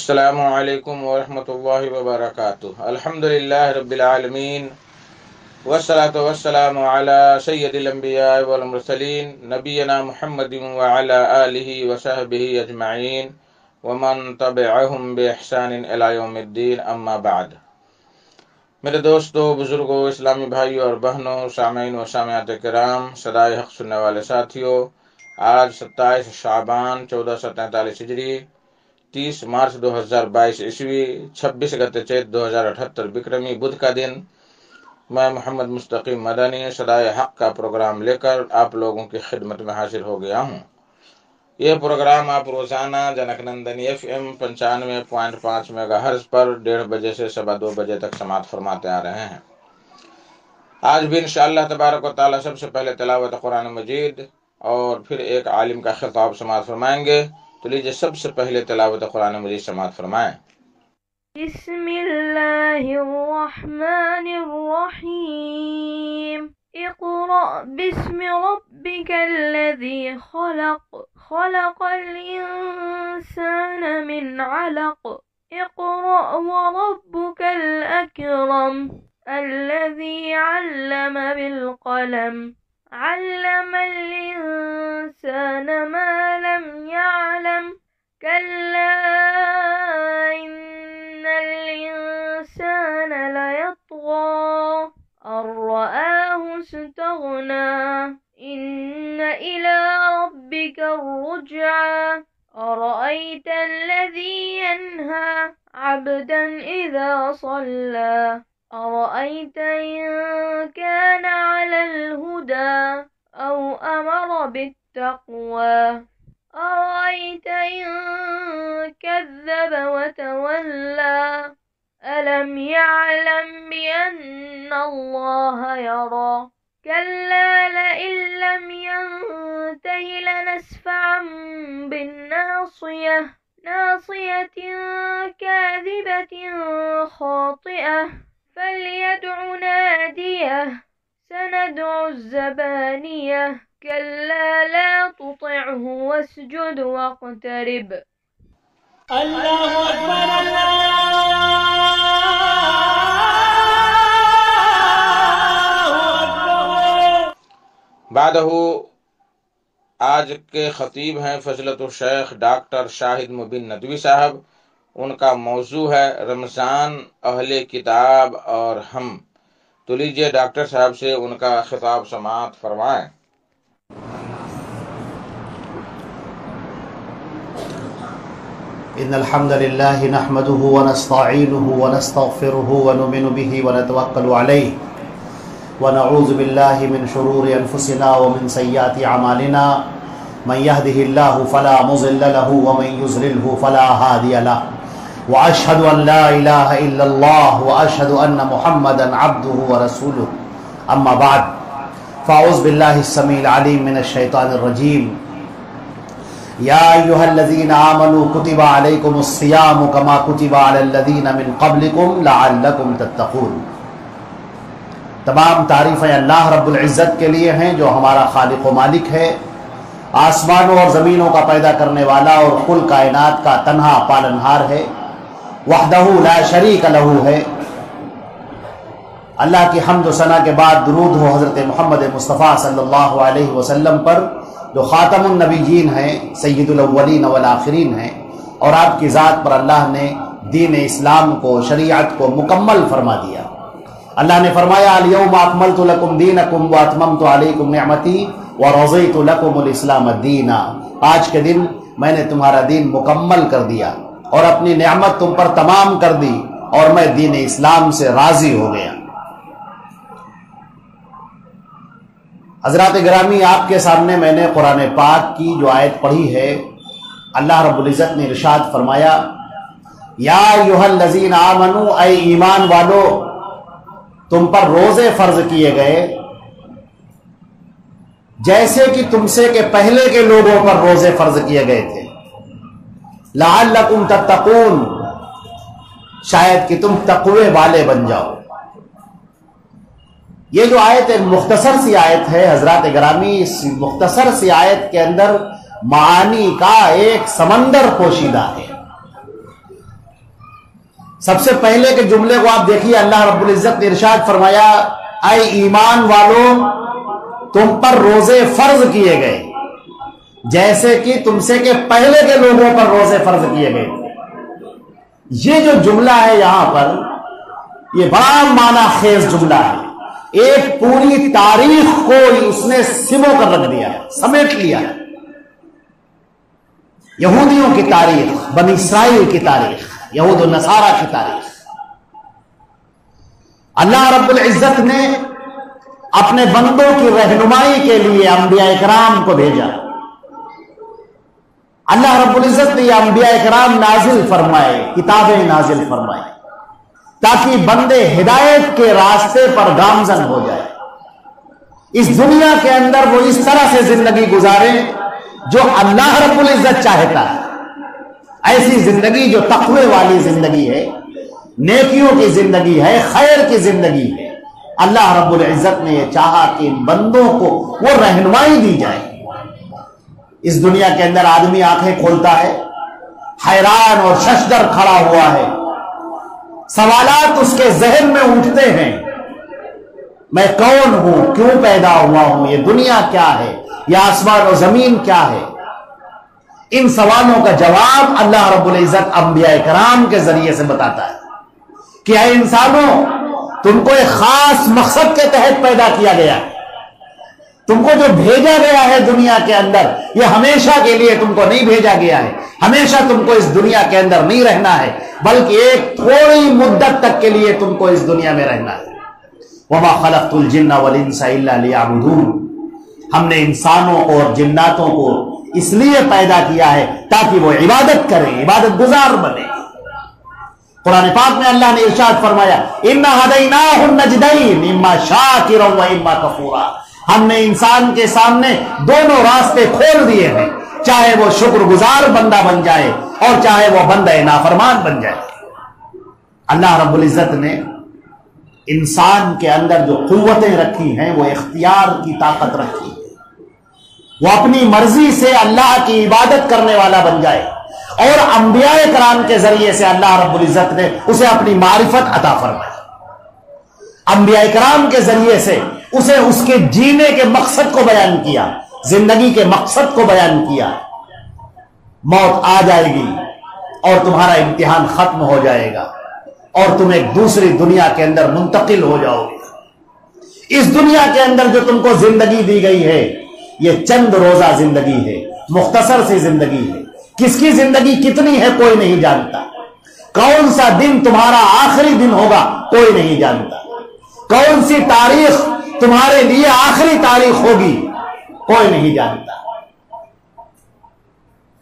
السلام علیکم ورحمۃ اللہ وبرکاتہ۔ الحمدللہ رب العالمین والصلاة والسلام علی سید الانبیاء والمرسلین نبینا محمد وعلی آلہ وصحبہ اجمعین ومن تبعہم بإحسان الی یوم الدین، اما بعد۔ میرے دوستو، بزرگوں، اسلامی بھائیوں اور بہنوں، سامعین و سامعات کرام، صدائے حق سننے والے ساتھیوں، آج 27 شعبان 1443 ہجری، 30 مارچ 2022 عیسوی، 26 گتے چیت 2078 بکرمی بدھ کا دن، میں محمد مستقیم مدنی صدائے حق کا پروگرام لے کر آپ لوگوں کی خدمت میں حاضر ہو گیا ہوں۔ یہ پروگرام آپ روزانہ junk Nandini FM 95.5 mega hers پر 1:30 بجے سے 2:15 بجے تک سماعت فرماتے آ رہے ہیں۔ آج بھی انشاءاللہ تبارک و تعالی سب سے پہلے تلاوت قرآن مجید اور پھر ایک عالم کا خطاب سماعت فرمائیں گے۔ تو لیجیے سب سے پہلے تلاوت قرآن مجید سماعت فرمائیں۔ بسم اللہ الرحمن الرحیم۔ اقرأ باسم ربک الذی خلق، خلق الانسان من علق، اقرأ وربک الاکرم، الذی علم بالقلم، علم الانسان ما لم يعلم، كلا إن الإنسان ليطغى أن رآه استغنى، إن إلى ربك الرجعى، أرأيت الذي ينهى عبدا إذا صلى، أرأيت إن كان على الهدى أو أمر بالتقوى، أرأيت إن كذب وتولى، ألم يعلم بأن الله يرى، كلا لئن لم ينته لنسفعا بالناصية، ناصية كاذبة خاطئة، فليدع ناديه، سندع الزبانية، كلا لا تطعه واسجد واقترب۔ اللہ اکبر، اللہ اکبر۔ بعدہ آج کے خطیب ہیں فضلت الشیخ ڈاکٹر شاہد مبین ندوی صاحب۔ ان کا موضوع ہے رمضان، اہل کتاب اور ہم۔ تو لیجیے ڈاکٹر صاحب سے ان کا خطاب سماعت فرمائیں۔ ان الحمد لله نحمده ونستعينه ونستغفره ونؤمن به ونتوكل عليه ونعوذ بالله من شرور انفسنا ومن سيئات اعمالنا، من يهده الله فلا مضل له ومن يضلل فلا هادي له، واشهد ان لا اله الا الله واشهد ان محمدا عبده ورسوله، اما بعد فاعوذ بالله السميع العليم من الشيطان الرجيم۔ یا ایہا الذین آمنوا کتب علیکم الصیام کما کتب علی الذین من قبلکم لعلکم تتقون۔ تمام تعریفیں اللہ رب العزت کے لیے ہیں جو ہمارا خالق و مالک ہے، آسمانوں اور زمینوں کا پیدا کرنے والا اور کل کائنات کا تنہا پالنہار ہے، وحدہ لا شریک لہ ہے۔ اللہ کی حمد و ثنا کے بعد درود ہو حضرت محمد مصطفیٰ صلی اللہ علیہ وسلم پر، جو خاتم النبیین ہیں، سید الاولین والآخرین ہیں، اور آپ کی ذات پر اللہ نے دین اسلام کو، شریعت کو مکمل فرما دیا۔ اللہ نے فرمایا الیوم اکملت لکم دینکم واتممت علیکم نعمتی ورضیت لکم الاسلام دینا۔ آج کے دن میں نے تمہارا دین مکمل کر دیا اور اپنی نعمت تم پر تمام کر دی اور میں دین اسلام سے راضی ہو گیا۔ حضرات گرامی، آپ کے سامنے میں نے قرآن پاک کی جو آیت پڑھی ہے، اللہ رب العزت نے ارشاد فرمایا یا ایھا الذین آمنو، اے ایمان والو، تم پر روزے فرض کیے گئے جیسے کہ تم سے کہ پہلے کے لوگوں پر روزے فرض کیے گئے تھے، لعلکم تتقون، شاید کہ تم تقوی والے بن جاؤ۔ یہ جو آیت ایک مختصر سی آیت ہے حضرات گرامی، اس مختصر سی آیت کے اندر معانی کا ایک سمندر پوشیدہ ہے۔ سب سے پہلے کے جملے کو آپ دیکھیے، اللہ رب العزت نے ارشاد فرمایا اے ایمان والو تم پر روزے فرض کیے گئے جیسے کہ تم سے کہ پہلے کے لوگوں پر روزے فرض کیے گئے۔ یہ جو جملہ ہے یہاں پر یہ بڑا معنی خیز جملہ ہے، ایک پوری تاریخ کو اس نے سمو کر رکھ دیا، سمیٹ لیا۔ یہودیوں کی تاریخ، بنی اسرائیل کی تاریخ، یہود و نصارہ کی تاریخ۔ اللہ رب العزت نے اپنے بندوں کی رہنمائی کے لیے انبیاء کرام کو بھیجا۔ اللہ رب العزت نے یہ انبیاء کرام نازل فرمائے، کتابیں نازل فرمائے تاکہ بندے ہدایت کے راستے پر گامزن ہو جائے، اس دنیا کے اندر وہ اس طرح سے زندگی گزارے جو اللہ رب العزت چاہتا ہے، ایسی زندگی جو تقوی والی زندگی ہے، نیکیوں کی زندگی ہے، خیر کی زندگی ہے۔ اللہ رب العزت نے یہ چاہا کہ ان بندوں کو وہ رہنمائی دی جائے۔ اس دنیا کے اندر آدمی آنکھیں کھولتا ہے، حیران اور ششدر کھڑا ہوا ہے، سوالات اس کے ذہن میں اٹھتے ہیں، میں کون ہوں، کیوں پیدا ہوا ہوں، یہ دنیا کیا ہے، یہ آسمان و زمین کیا ہے۔ ان سوالوں کا جواب اللہ رب العزت انبیاء کرام کے ذریعے سے بتاتا ہے کہ اے انسانوں تم کو ایک خاص مقصد کے تحت پیدا کیا گیا ہے، تم کو جو بھیجا گیا ہے دنیا کے اندر یہ ہمیشہ کے لیے تم کو نہیں بھیجا گیا ہے، ہمیشہ تم کو اس دنیا کے اندر نہیں رہنا ہے، بلکہ ایک تھوڑی مدت تک کے لیے تم کو اس دنیا میں رہنا ہے۔ وَمَا خَلَقْتُ الْجِنَّ وَالْإِنسَ إِلَّا لِيَعْبُدُونَ، ہم نے انسانوں کو اور جناتوں کو اس لیے پیدا کیا ہے تاکہ وہ عبادت کریں، عبادت گزار بنے۔ قرآن پاک میں اللہ نے ارشاد فرمایا اِنَّا هَدَيْنَاهُ النَّجْدَيْنِ إِمَّا شَاكِرًا وَإِمَّا كَفُورًا، ہم نے انسان کے سامنے دونوں راستے کھول دیے ہیں، چاہے وہ شکر گزار بندہ بن جائے اور چاہے وہ بندہ نافرمان بن جائے۔ اللہ رب العزت نے انسان کے اندر جو قوتیں رکھی ہیں وہ اختیار کی طاقت رکھی ہے، وہ اپنی مرضی سے اللہ کی عبادت کرنے والا بن جائے، اور انبیاء کرام کے ذریعے سے اللہ رب العزت نے اسے اپنی معرفت عطا فرمائی۔ انبیاء کرام کے ذریعے سے اسے اس کے جینے کے مقصد کو بیان کیا، زندگی کے مقصد کو بیان کیا۔ موت آ جائے گی اور تمہارا امتحان ختم ہو جائے گا اور تم ایک دوسری دنیا کے اندر منتقل ہو جاؤ گے۔ اس دنیا کے اندر جو تم کو زندگی دی گئی ہے یہ چند روزہ زندگی ہے، مختصر سی زندگی ہے، کس کی زندگی کتنی ہے کوئی نہیں جانتا، کون سا دن تمہارا آخری دن ہوگا کوئی نہیں جانتا، کون سی تاریخ تمہارے لیے آخری تاریخ ہوگی کوئی نہیں جانتا۔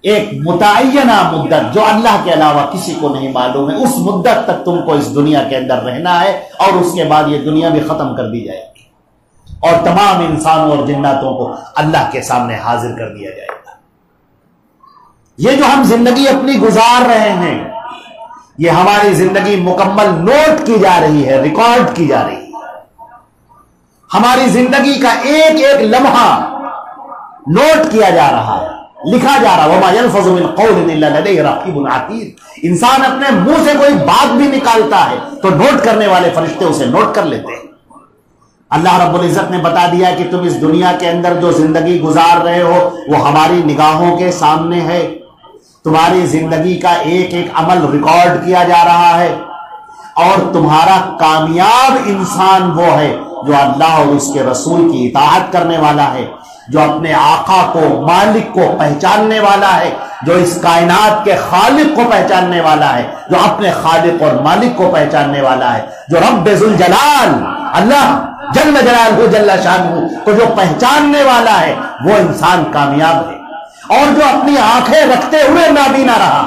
ایک متعینہ مدت جو اللہ کے علاوہ کسی کو نہیں معلوم ہے، اس مدت تک تم کو اس دنیا کے اندر رہنا ہے، اور اس کے بعد یہ دنیا بھی ختم کر دی جائے گی اور تمام انسانوں اور جناتوں کو اللہ کے سامنے حاضر کر دیا جائے گا۔ یہ جو ہم زندگی اپنی گزار رہے ہیں یہ ہماری زندگی مکمل نوٹ کی جا رہی ہے، ریکارڈ کی جا رہی ہے، ہماری زندگی کا ایک ایک لمحہ نوٹ کیا جا رہا ہے، لکھا جا رہا ہے۔ وَمَا يَلْفَظُ مِنْ قَوْلٍ إِلَّا لَدَيْهِ رَقِيبٌ عَتِيدٌ، انسان اپنے منہ سے کوئی بات بھی نکالتا ہے تو نوٹ کرنے والے فرشتے اسے نوٹ کر لیتے ہیں۔ اللہ رب العزت نے بتا دیا کہ تم اس دنیا کے اندر جو زندگی گزار رہے ہو وہ ہماری نگاہوں کے سامنے ہے، تمہاری زندگی کا ایک ایک عمل ریکارڈ کیا جا رہا ہے، اور تمہارا کامیاب انسان وہ ہے جو اللہ اور اس کے رسول کی اطاعت کرنے والا ہے، جو اپنے آقا کو، مالک کو پہچاننے والا ہے، جو اس کائنات کے خالق کو پہچاننے والا ہے، جو اپنے خالق اور مالک کو پہچاننے والا ہے، جو رب ذوالجلال اللہ جل جلالہ جل شانہ کو جو پہچاننے والا ہے، وہ انسان کامیاب ہے۔ اور جو اپنی آنکھیں رکھتے ہوئے نابینا رہا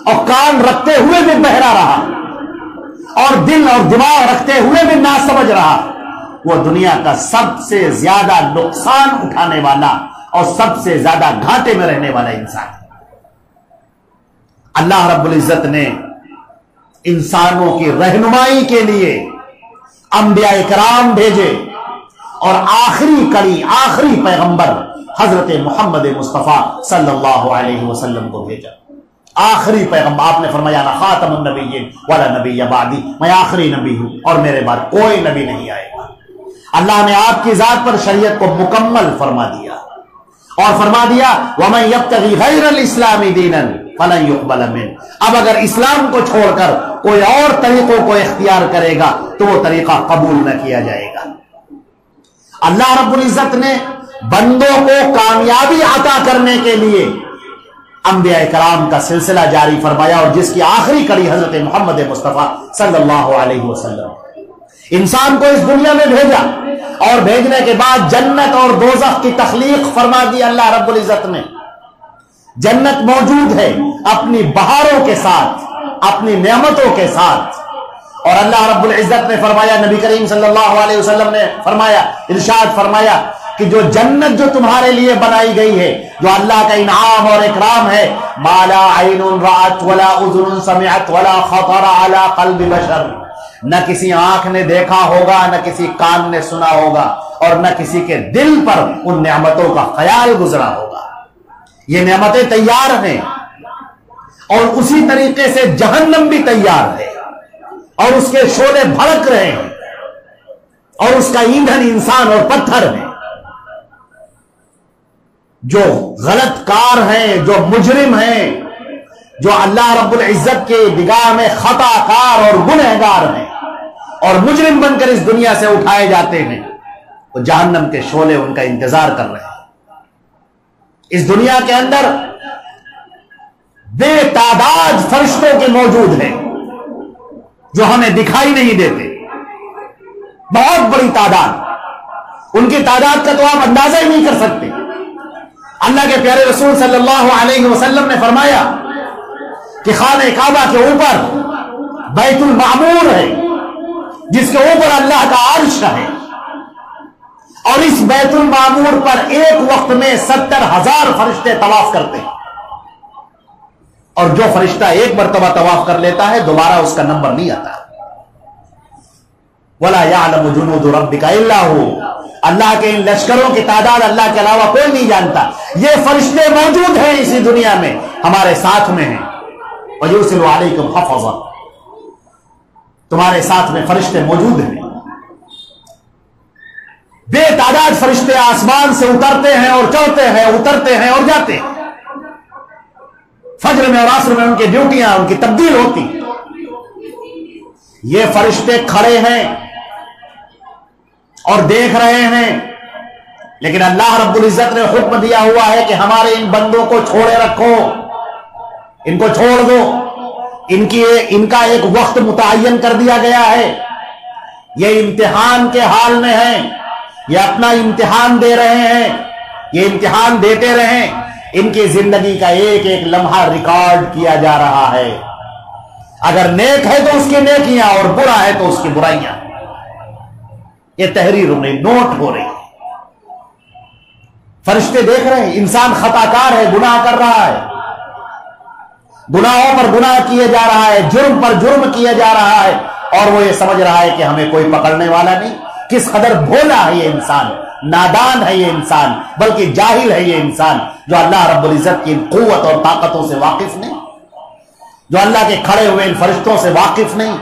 اور کان رکھتے ہوئے بھی بہرا رہا اور دل اور دماغ رکھتے ہوئے بھی ناسمجھ رہا، وہ دنیا کا سب سے زیادہ نقصان اٹھانے والا اور سب سے زیادہ گھاٹے میں رہنے والا انسان ہے۔ اللہ رب العزت نے انسانوں کی رہنمائی کے لیے انبیاء کرام بھیجے اور آخری کڑی، آخری پیغمبر حضرت محمد مصطفیٰ صلی اللہ علیہ وسلم کو بھیجا۔ آخری پیغمبر، آپ نے فرمایا نا خاتم النبیین ولا نبی بعدی، میں آخری نبی ہوں اور میرے بعد کوئی نبی نہیں آئے گا۔ اللہ نے آپ کی ذات پر شریعت کو مکمل فرما دیا اور فرما دیا وَمَن يَبْتَغِي غَيْرَ الْإِسْلَامِ دِينًا فَلَن يُقْبَلَ مِنْهُ، اب اگر اسلام کو چھوڑ کر کوئی اور طریقوں کو اختیار کرے گا تو وہ طریقہ قبول نہ کیا جائے گا۔ اللہ رب العزت نے بندوں کو کامیابی عطا کرنے کے لیے انبیاء کرام کا سلسلہ جاری فرمایا، اور جس کی آخری کڑی حضرت محمد مصطفیٰ صلی اللہ علیہ وسلم، انسان کو اس دنیا میں بھیجا اور بھیجنے کے بعد جنت اور دوزخ کی تخلیق فرما دی اللہ رب العزت نے۔ جنت موجود ہے اپنی بہاروں کے ساتھ، اپنی نعمتوں کے ساتھ، اور اللہ رب العزت نے فرمایا، نبی کریم صلی اللہ علیہ وسلم نے فرمایا، ارشاد فرمایا کہ جو جنت جو تمہارے لیے بنائی گئی ہے، جو اللہ کا انعام اور اکرام ہے، ما لا عین رأت ولا اذن سمعت ولا خطر علی قلب بشر، نہ کسی آنکھ نے دیکھا ہوگا، نہ کسی کان نے سنا ہوگا، اور نہ کسی کے دل پر ان نعمتوں کا خیال گزرا ہوگا۔ یہ نعمتیں تیار ہیں، اور اسی طریقے سے جہنم بھی تیار ہے، اور اس کے شعلے بھڑک رہے ہیں، اور اس کا ایندھن انسان اور پتھر ہے۔ جو غلط کار ہیں، جو مجرم ہیں، جو اللہ رب العزت کے نگاہ میں خطا کار اور گنہگار ہیں اور مجرم بن کر اس دنیا سے اٹھائے جاتے ہیں، وہ جہنم کے شعلے ان کا انتظار کر رہے ہیں۔ اس دنیا کے اندر بے تعداد فرشتوں کے موجود ہیں جو ہمیں دکھائی نہیں دیتے، بہت بڑی تعداد، ان کی تعداد کا تو آپ اندازہ ہی نہیں کر سکتے۔ اللہ کے پیارے رسول صلی اللہ علیہ وسلم نے فرمایا کہ خانہ کعبہ کے اوپر بیت المعمور ہے، جس کے اوپر اللہ کا عرش ہے، اور اس بیت المعمور پر ایک وقت میں 70,000 فرشتے طواف کرتے ہیں، اور جو فرشتہ ایک مرتبہ طواف کر لیتا ہے دوبارہ اس کا نمبر نہیں آتا۔ وَلَا يَعْلَمُ جُنُودُ رَبِّكَ إِلَّا هُوَ، اللہ کے ان لشکروں کی تعداد اللہ کے علاوہ کوئی نہیں جانتا۔ یہ فرشتے موجود ہیں اسی دنیا میں، ہمارے ساتھ میں ہیں۔ وَيُرْسِلُ عَلَيْكُمْ حَفَظًا، تمہارے ساتھ میں فرشتے موجود ہیں۔ بے تعداد فرشتے آسمان سے اترتے ہیں اور چڑھتے ہیں، اترتے ہیں اور جاتے ہیں۔ فجر میں اور عصر میں ان کی ڈیوٹیاں، ان کی تبدیل ہوتی۔ یہ فرشتے کھڑے ہیں اور دیکھ رہے ہیں، لیکن اللہ رب العزت نے حکم دیا ہوا ہے کہ ہمارے ان بندوں کو چھوڑے رکھو، ان کو چھوڑ دو، ان کا ایک وقت متعین کر دیا گیا ہے، یہ امتحان کے حال میں ہیں، یہ اپنا امتحان دے رہے ہیں، یہ امتحان دیتے رہیں، ان کی زندگی کا ایک ایک لمحہ ریکارڈ کیا جا رہا ہے۔ اگر نیک ہے تو اس کی نیکیاں، اور برا ہے تو اس کی برائیاں، یہ تحریر انہیں نوٹ ہو رہی ہے۔ فرشتے دیکھ رہے ہیں انسان خطا کار ہے، گناہ کر رہا ہے، گناہوں پر گناہ کیے جا رہا ہے، جرم پر جرم کیا جا رہا ہے، اور وہ یہ سمجھ رہا ہے کہ ہمیں کوئی پکڑنے والا نہیں۔ کس قدر بھولا ہے یہ انسان، نادان ہے یہ انسان، بلکہ جاہل ہے یہ انسان، جو اللہ رب العزت کی قوت اور طاقتوں سے واقف نہیں، جو اللہ کے کھڑے ہوئے ان فرشتوں سے واقف نہیں۔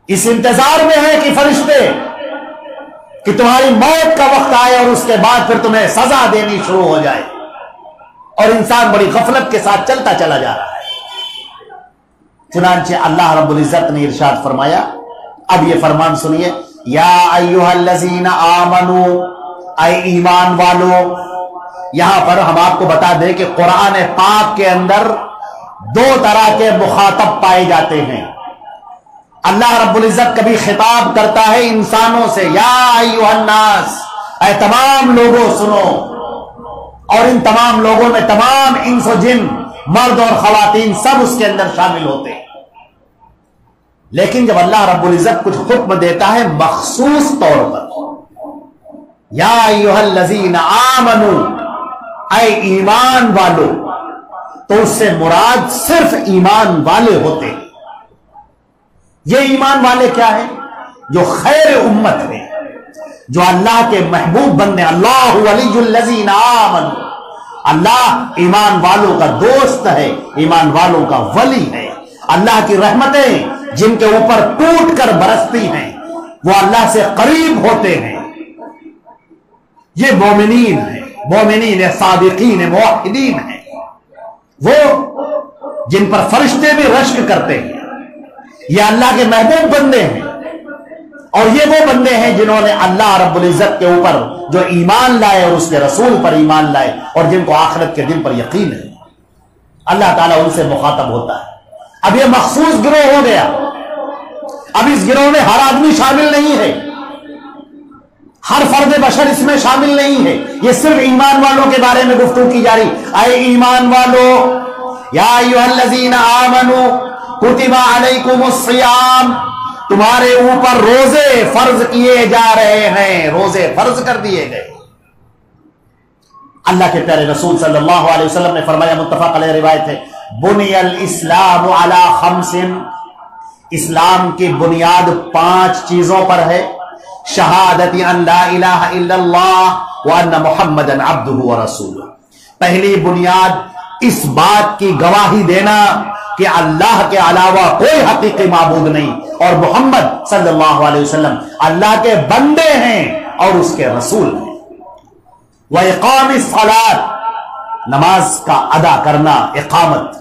اس انتظار میں ہے کہ فرشتے کہ تمہاری موت کا وقت آئے اور اس کے بعد پھر تمہیں سزا دینی شروع ہو جائے، اور انسان بڑی غفلت کے ساتھ چلتا چلا جا رہا ہے۔ چنانچہ اللہ رب العزت نے ارشاد فرمایا، اب یہ فرمان سنیے، یا ایھا الذین آمنو، اے ایمان والو۔ یہاں پر ہم آپ کو بتا دیں کہ قرآن پاک کے اندر دو طرح کے مخاطب پائے جاتے ہیں۔ اللہ رب العزت کبھی خطاب کرتا ہے انسانوں سے، یا ایھا الناس، اے تمام لوگوں سنو، اور ان تمام لوگوں میں تمام انس و جن، مرد اور خواتین سب اس کے اندر شامل ہوتے ہیں۔ لیکن جب اللہ رب العزت کچھ حکم دیتا ہے مخصوص طور پر، یا ایھا الذین آمنو، اے ایمان والو، تو اس سے مراد صرف ایمان والے ہوتے ہیں۔ یہ ایمان والے کیا ہیں؟ جو خیر امت ہیں، جو اللہ کے محبوب بننے، اللہ ولی الذین آمنوا، اللہ ایمان والوں کا دوست ہے، ایمان والوں کا ولی ہے۔ اللہ کی رحمتیں جن کے اوپر ٹوٹ کر برستی ہیں وہ اللہ سے قریب ہوتے ہیں۔ یہ مومنین ہیں، مومنین صادقین موحدین ہیں، وہ جن پر فرشتے بھی رشک کرتے ہیں۔ یہ اللہ کے محبوب بندے ہیں، اور یہ وہ بندے ہیں جنہوں نے اللہ رب العزت کے اوپر جو ایمان لائے اور اس کے رسول پر ایمان لائے، اور جن کو آخرت کے دن پر یقین ہے۔ اللہ تعالیٰ ان سے مخاطب ہوتا ہے۔ اب یہ مخصوص گروہ ہو گیا، اب اس گروہ میں ہر آدمی شامل نہیں ہے، ہر فرد بشر اس میں شامل نہیں ہے، یہ صرف ایمان والوں کے بارے میں گفتگو کی جا رہی۔ اے ایمان والو، یا ایھا الذین آمنوا کتب علیکم الصیام، تمہارے اوپر روزے فرض کیے جا رہے ہیں، روزے فرض کر دیے گئے۔ اللہ کے پیارے رسول صلی اللہ علیہ وسلم نے فرمایا، متفق علیہ روایت ہے، بنی الاسلام علی خمس، اسلام کی بنیاد 5 چیزوں پر ہے۔ شہادت ان لا الہ الا اللہ وان محمدا عبدہ ورسولہ، پہلی بنیاد اس بات کی گواہی دینا کہ اللہ کے علاوہ کوئی حقیقی معبود نہیں، اور محمد صلی اللہ علیہ وسلم اللہ کے بندے ہیں اور اس کے رسول ہیں۔ وَإِقَامِ الصَّلَاةِ، نماز کا ادا کرنا، اقامت۔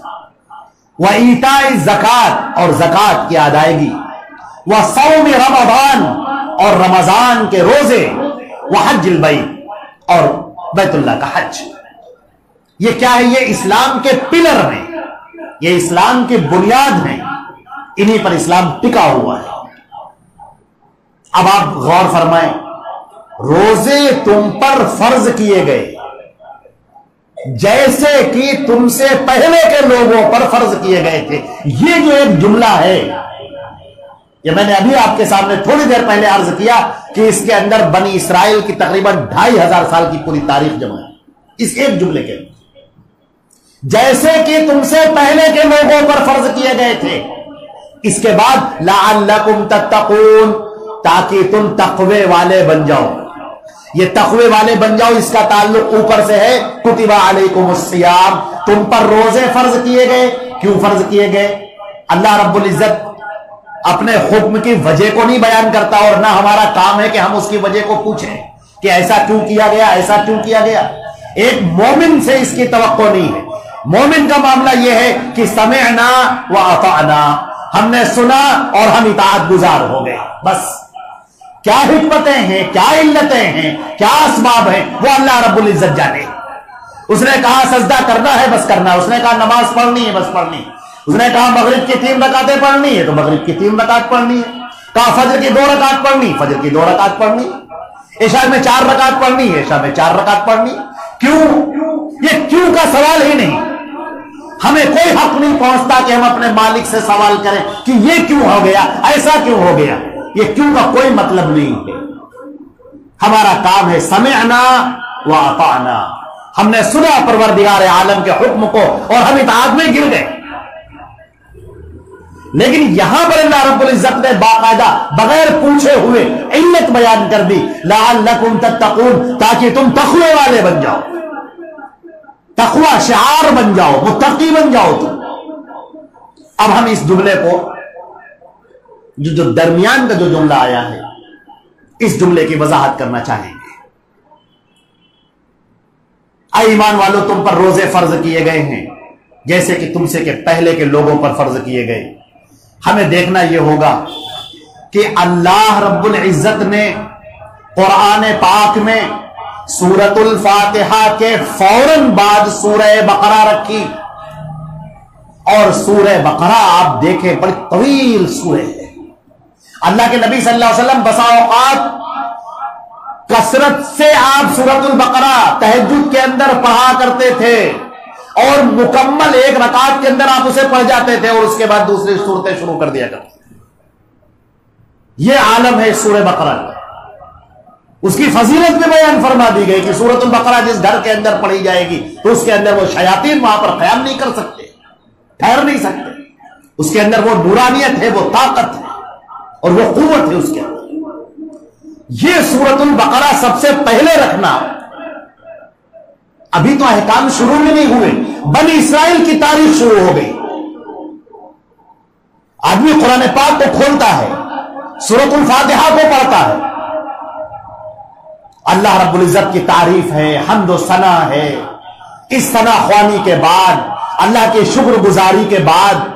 وَإِيتَاءِ الزَّكَاةِ، اور زکوٰۃ کی ادائیگی۔ وَصَوْمِ رمضان، اور رمضان کے روزے۔ وحج البیت، اور بیت اللہ کا حج۔ یہ کیا ہے؟ یہ اسلام کے پلر ہیں، یہ اسلام کی بنیاد ہیں، انہی پر اسلام ٹکا ہوا ہے۔ اب آپ غور فرمائیں، روزے تم پر فرض کیے گئے جیسے کہ تم سے پہلے کے لوگوں پر فرض کیے گئے تھے۔ یہ جو ایک جملہ ہے، یہ میں نے ابھی آپ کے سامنے تھوڑی دیر پہلے عرض کیا کہ اس کے اندر بنی اسرائیل کی تقریباً 2500 سال کی پوری تاریخ جمع ہے اس ایک جملے کے اندر۔ جیسے کہ تم سے پہلے کے لوگوں پر فرض کیے گئے تھے، اس کے بعد لعلکم تتقون، تاکہ تم تقوی والے بن جاؤ۔ یہ تقوی والے بن جاؤ، اس کا تعلق اوپر سے ہے، کتب علیکم الصیام، تم پر روزے فرض کیے گئے۔ کیوں فرض کیے گئے؟ اللہ رب العزت اپنے حکم کی وجہ کو نہیں بیان کرتا، اور نہ ہمارا کام ہے کہ ہم اس کی وجہ کو پوچھیں کہ ایسا کیوں کیا گیا، ایسا کیوں کیا گیا۔ ایک مومن سے اس کی توقع نہیں ہے۔ مومن کا معاملہ یہ ہے کہ سمعنا واطعنا، ہم نے سنا اور ہم اطاعت گزار ہو گئے، بس۔ کیا حکمتیں ہیں، کیا علتیں ہیں، کیا اسباب ہیں، وہ اللہ رب العزت جانے۔ اس نے کہا سجدہ کرنا ہے، بس کرنا ہے۔ اس نے کہا نماز پڑھنی ہے، بس پڑھنی ہے۔ اس نے کہا مغرب کی 3 رکعتیں پڑھنی ہے، تو مغرب کی 3 رکعت پڑھنی ہے۔ کہا فجر کی 2 رکعت پڑھنی، فجر کی 2 رکعت پڑھنی۔ عشاء میں 4 رکعت پڑھنی ہے، عشاء میں 4 رکعت پڑھنی۔ کیوں؟ یہ کیوں کا سوال ہی نہیں۔ ہمیں کوئی حق نہیں پہنچتا کہ ہم اپنے مالک سے سوال کریں کہ یہ کیوں ہو گیا، ایسا کیوں ہو گیا۔ یہ کیوں کا کوئی مطلب نہیں ہے۔ ہمارا کام ہے سمعنا واطعنا، ہم نے سنا پروردگار عالم کے حکم کو اور ہم اطاعت میں گر گئے۔ لیکن یہاں پر اللہ رب العزت نے باقاعدہ بغیر پوچھے ہوئے علت بیان کر دی، لعلکم تتقون، تاکہ تم تقوی والے بن جاؤ، تقوی شعار بن جاؤ، متقی بن جاؤ تم۔ اب ہم اس جملے کو جو درمیان کا جو جملہ آیا ہے، اس جملے کی وضاحت کرنا چاہیں گے۔ اے ایمان والو، تم پر روزے فرض کیے گئے ہیں جیسے کہ تم سے کہ پہلے کے لوگوں پر فرض کیے گئے۔ ہمیں دیکھنا یہ ہوگا کہ اللہ رب العزت نے قرآن پاک میں سورۃ الفاتحہ کے فوراً بعد سورہ بقرہ رکھی، اور سورہ بقرہ آپ دیکھیں بڑی طویل سورہ ہے۔ اللہ کے نبی صلی اللہ علیہ وسلم بسا اوقات کثرت سے آپ سورۃ البقرہ تہجد کے اندر پڑھا کرتے تھے، اور مکمل 1 رکعت کے اندر آپ اسے پڑھ جاتے تھے، اور اس کے بعد دوسری صورتیں شروع کر دیا کرتے تھے۔ یہ عالم ہے سورہ بقرہ کا۔ اس کی فضیلت بھی بیان فرما دی گئی کہ سورۃ البقرہ جس گھر کے اندر پڑھی جائے گی تو اس کے اندر وہ شیاطین وہاں پر قیام نہیں کر سکتے، ٹھہر نہیں سکتے۔ اس کے اندر وہ نورانیت ہے، وہ طاقت ہے اور وہ قوت ہے اس کے اندر۔ یہ سورۃ البقرہ سب سے پہلے رکھنا ابھی تو احکام شروع میں نہیں ہوئے، بنی اسرائیل کی تاریخ شروع ہو گئی۔ آدمی قرآن پاک کو کھولتا ہے، سورۃ الفاتحہ کو پڑھتا ہے، اللہ رب العزت کی تعریف ہے، حمد و ثنا ہے۔ اس ثنا خوانی کے بعد، اللہ کے شکر گزاری کے بعد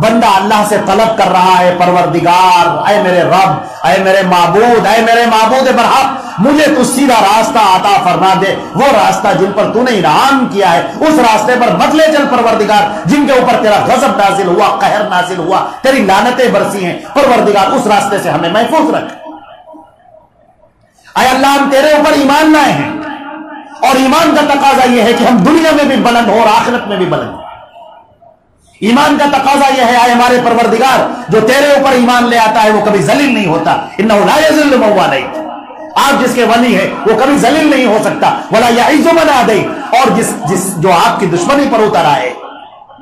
بندہ اللہ سے طلب کر رہا ہے، پروردگار، اے میرے رب، اے میرے معبود، اے میرے معبود برحق، مجھے تو سیدھا راستہ عطا فرما دے، وہ راستہ جن پر تو نے انعام کیا ہے اس راستے پر مت لے چل پروردگار، جن کے اوپر تیرا غضب نازل ہوا، قہر نازل ہوا، تیری لعنتیں برسی ہیں، پروردگار اس راستے سے ہمیں محفوظ رکھ۔ اے اللہ، ہم تیرے اوپر ایمان لائے ہیں، اور ایمان کا تقاضا یہ ہے کہ ہم دنیا میں بھی بلند ہو اور آخرت میں بھی بلند ہو۔ ایمان کا تقاضا یہ ہے، اے ہمارے پروردگار، جو تیرے اوپر ایمان لے آتا ہے وہ کبھی ذلیل نہیں ہوتا، انہ لا یذل من والیت، آپ جس کے ولی ہیں وہ کبھی ذلیل نہیں ہو سکتا، ولا یعز من عادیت، اور جو آپ کی دشمنی پر اتر آئے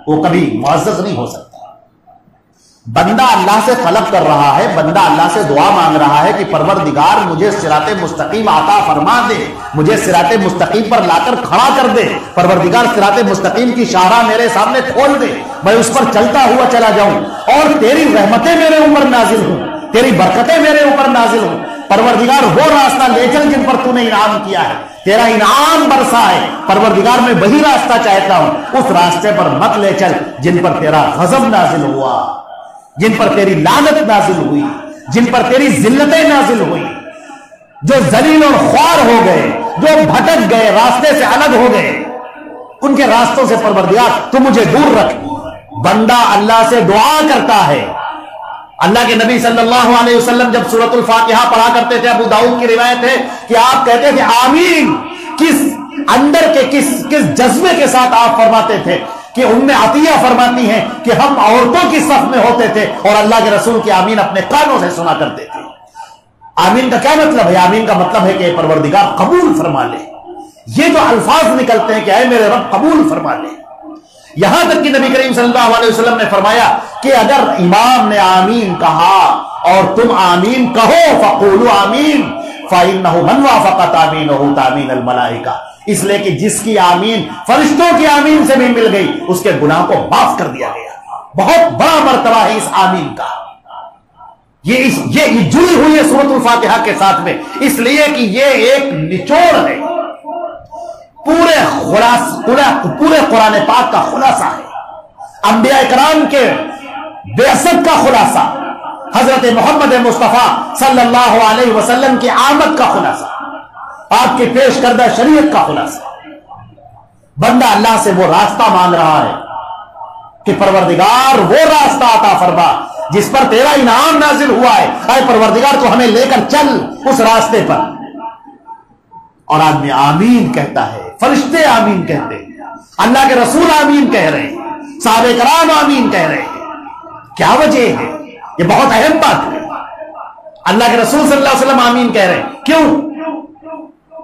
وہ کبھی معزز نہیں ہو سکتا۔ بندہ اللہ سے طلب کر رہا ہے، بندہ اللہ سے دعا مانگ رہا ہے کہ پروردگار مجھے صراط مستقیم عطا فرما دے، مجھے صراط مستقیم پر لا کر کھڑا کر دے، پروردگار صراط مستقیم کی شاہراہ میرے سامنے کھول دے، میں اس پر چلتا ہوا چلا جاؤں، اور تیری رحمتیں میرے اوپر نازل ہوں، تیری برکتیں میرے اوپر نازل ہوں، پروردگار وہ راستہ لے چل جن پر تو نے انعام کیا ہے، تیرا انعام برسا ہے، پروردگار میں وہی راستہ چاہتا ہوں، اس راستے پر مت لے چل جن پر تیرا غضب نازل ہوا، جن پر تیری لعنت نازل ہوئی، جن پر تیری ذلتیں نازل ہوئی، جو ذلیل اور خوار ہو گئے، جو بھٹک گئے، راستے سے الگ ہو گئے، ان کے راستوں سے پروردگار تو مجھے دور رکھ۔ بندہ اللہ سے دعا کرتا ہے۔ اللہ کے نبی صلی اللہ علیہ وسلم جب سورۃ الفاتحہ پڑھا کرتے تھے، ابو داؤد کی روایت ہے کہ آپ کہتے تھے آمین، کس اندر کے کس جذبے کے ساتھ آپ فرماتے تھے کہ ام عطیہ فرماتی ہیں کہ ہم عورتوں کی صف میں ہوتے تھے اور اللہ کے رسول کی آمین اپنے کانوں سے سنا کرتے تھے۔ آمین کا کیا مطلب ہے؟ آمین کا مطلب ہے کہ پروردگار قبول فرما لے۔ یہ جو الفاظ نکلتے ہیں کہ اے میرے رب قبول فرما لے، یہاں تک کہ نبی کریم صلی اللہ علیہ وسلم نے فرمایا کہ اگر امام نے آمین کہا اور تم آمین کہو، فقولوا آمین فإنه من وافق تامینہ تامین الملائکہ، اس لیے کہ جس کی آمین فرشتوں کی آمین سے بھی مل گئی اس کے گناہ کو معاف کر دیا گیا۔ بہت بڑا مرتبہ ہے اس آمین کا۔ یہ جڑی ہوئی ہے سورۃ الفاتحہ کے ساتھ میں، اس لیے کہ یہ ایک نچوڑ ہے، پورے قرآن پاک کا خلاصہ ہے، انبیاء اکرام کے بعثت کا خلاصہ، حضرت محمد مصطفیٰ صلی اللہ علیہ وسلم کی آمد کا خلاصہ، آپ کے پیش کردہ شریعت کا خلاصہ۔ بندہ اللہ سے وہ راستہ مانگ رہا ہے کہ پروردگار وہ راستہ عطا فرما جس پر تیرا انعام نازل ہوا ہے، اے پروردگار تو ہمیں لے کر چل اس راستے پر۔ اور آدمی آمین کہتا ہے، فرشتے آمین کہتے ہیں، اللہ کے رسول آمین کہہ رہے ہیں، صحابہ کرام آمین کہہ رہے ہیں۔ کیا وجہ ہے؟ یہ بہت اہم بات ہے۔ اللہ کے رسول صلی اللہ علیہ وسلم آمین کہہ رہے ہیں، کیوں؟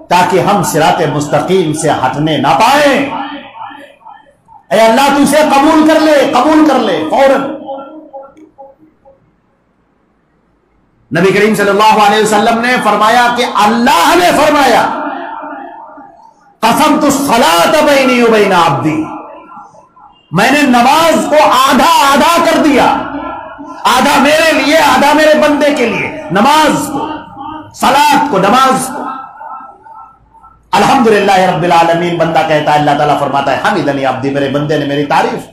تاکہ ہم صراط مستقیم سے ہٹنے نہ پائیں۔ اے اللہ تو اسے قبول کر لے فوراً۔ نبی کریم صلی اللہ علیہ وسلم نے فرمایا کہ اللہ نے فرمایا قسمت الصلاۃ بینی و بین عبدی، میں نے نماز کو آدھا آدھا کر دیا، آدھا میرے لیے آدھا میرے بندے کے لیے، نماز کو، صلاۃ کو، نماز کو۔ الحمدللہ رب العالمین بندہ کہتا ہے، اللہ تعالیٰ فرماتا ہے حمدنی عبدی، میرے بندے نے میری تعریف۔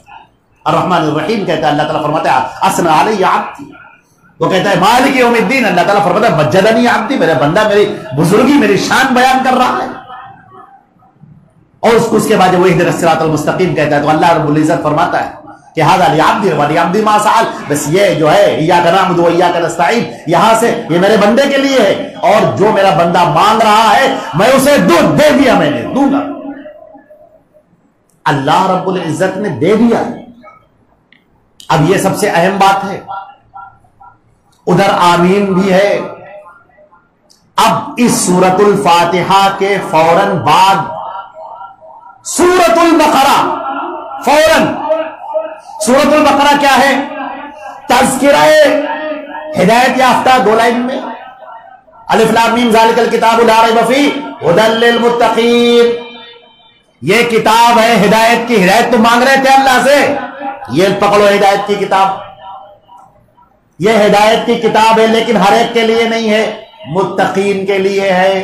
الرحمن الرحیم کہتا ہے، اللہ تعالیٰ فرماتا ہے اثنى علی عبدی۔ وہ کہتا ہے مالک یوم الدین، اللہ تعالیٰ فرماتا ہے مجدنی عبدی، میرا بندہ میری بزرگی، میری شان بیان کر رہا ہے۔ اور اس کے بعد جب وہ اہدنا الصراط المستقیم کہتا ہے تو اللہ رب العزت فرماتا ہے کہ ھذا لعبدی ولعبدی ما سأل، بس یہ جو ہے ایاک نعبد و ایاک نستعین، یہاں سے یہ میرے بندے کے لیے ہے، اور جو میرا بندہ مانگ رہا ہے میں اسے دے دیا، میں نے دوں گا۔ اللہ رب العزت نے دے دیا۔ اب یہ سب سے اہم بات ہے، ادھر آمین بھی ہے۔ اب اس سورۃ الفاتحہ کے فوراً بعد سورۃ البقرہ، فوراً سورۃ البقرہ کیا ہے؟ تذکرہ ہدایت یافتہ، 2 لائن میں، الف لام میم ذالک الکتاب لا ریب فیہ ھدی للمتقین، یہ کتاب ہے ہدایت کی، ہدایت تو مانگ رہے تھے اللہ سے، یہ پکڑو ہدایت کی کتاب، یہ ہدایت کی کتاب ہے، لیکن ہر ایک کے لیے نہیں ہے، متقین کے لیے ہے۔